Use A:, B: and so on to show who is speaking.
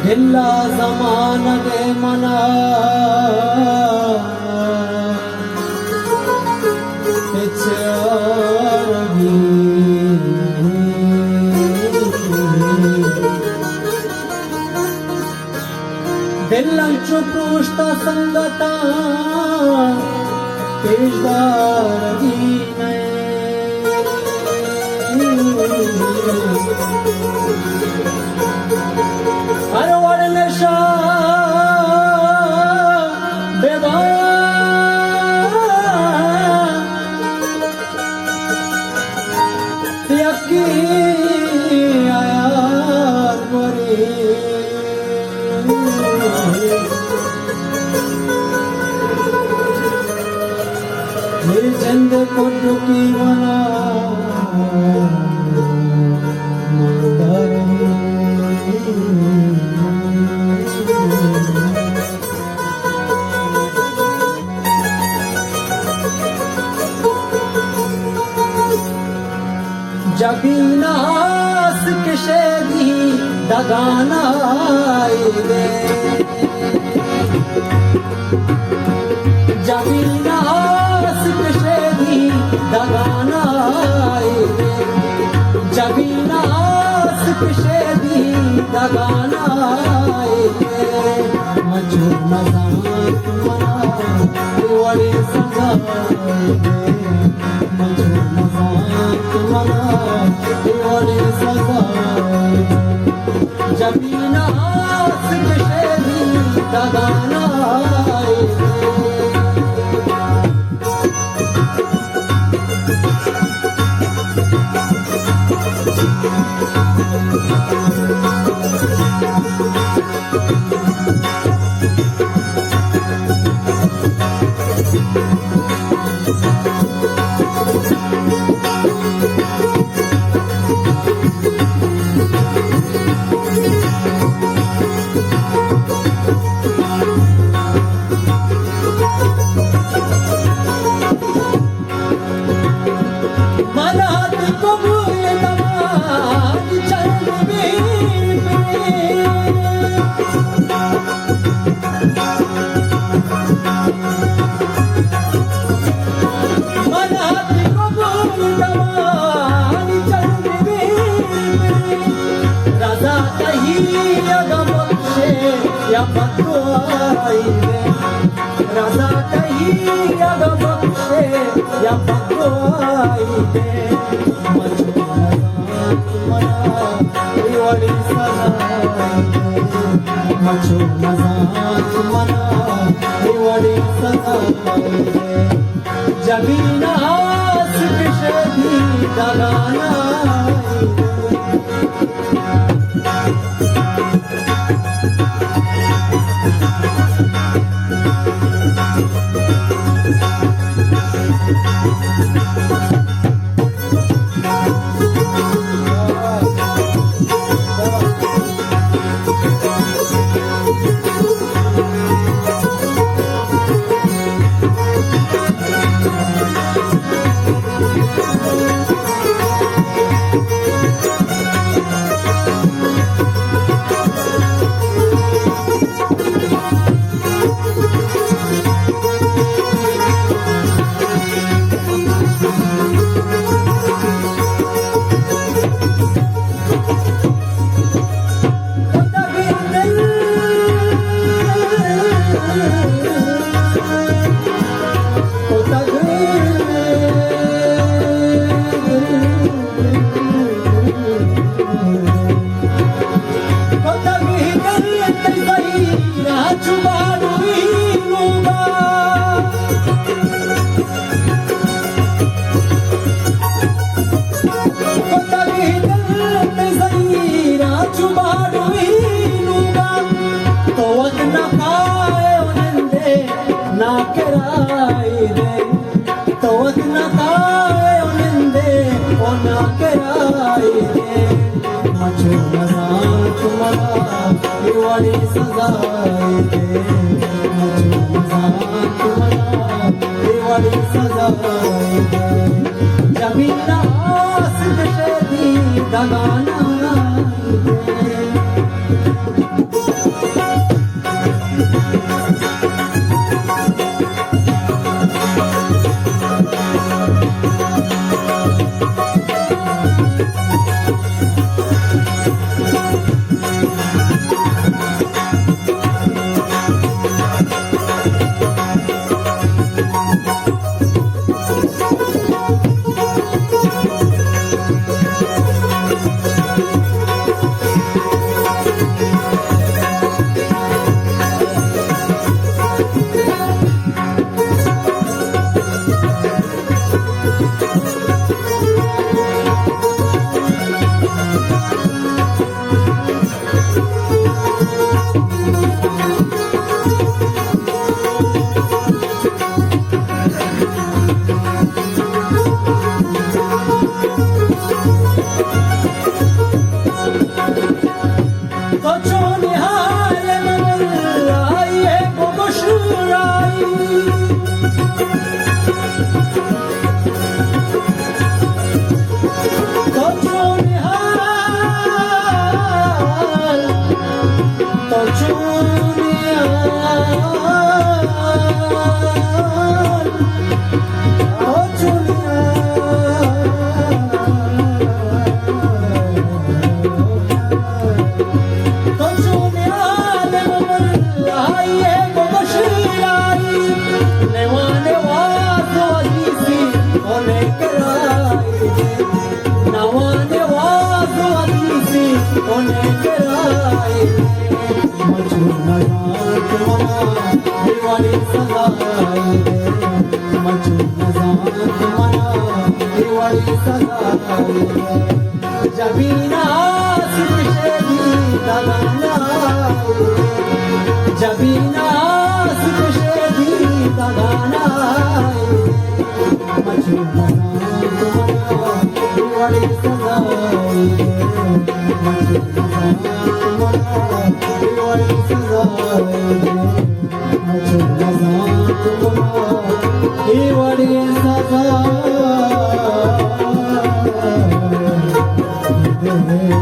A: ढिल्ला ज़माना गे मना पिछाड़ी दिलन चुपूष्टा संगता पेशदारी हर वड़ नशा बेबा यकी आयार मरे मेरे चंद को डुकी मना जबीनास किशेदी दगाना रे जबीनास किशेदी दगाना रे जबीनास किशेदी दगाना रे मजूर नजात मना वड़ी सजा मजूर नजात मना वड़ी सजा जबीनास किशेदी दगाना या बकवाई दे रजा कही या बख्शे या बकवाई दे वड़ी सजा मचो मजाक मना वड़ी सजा जबीनास किशेदी दगाना मला दिवाळी सजाई दे मला दिवाळी सजाई दे जमीना आसिक शेदी दगाना दे दिवाळी सजाई दे मचू नजात मना दिवाळी सजाई दे जबीना आसिक शेदी दगाना जबीना आसिक शेदी दगाना मचू नजात मना दिवाळी सजाई दे मचू नजात मना दिवाळी सजाई दे दिवाळी सजाई दे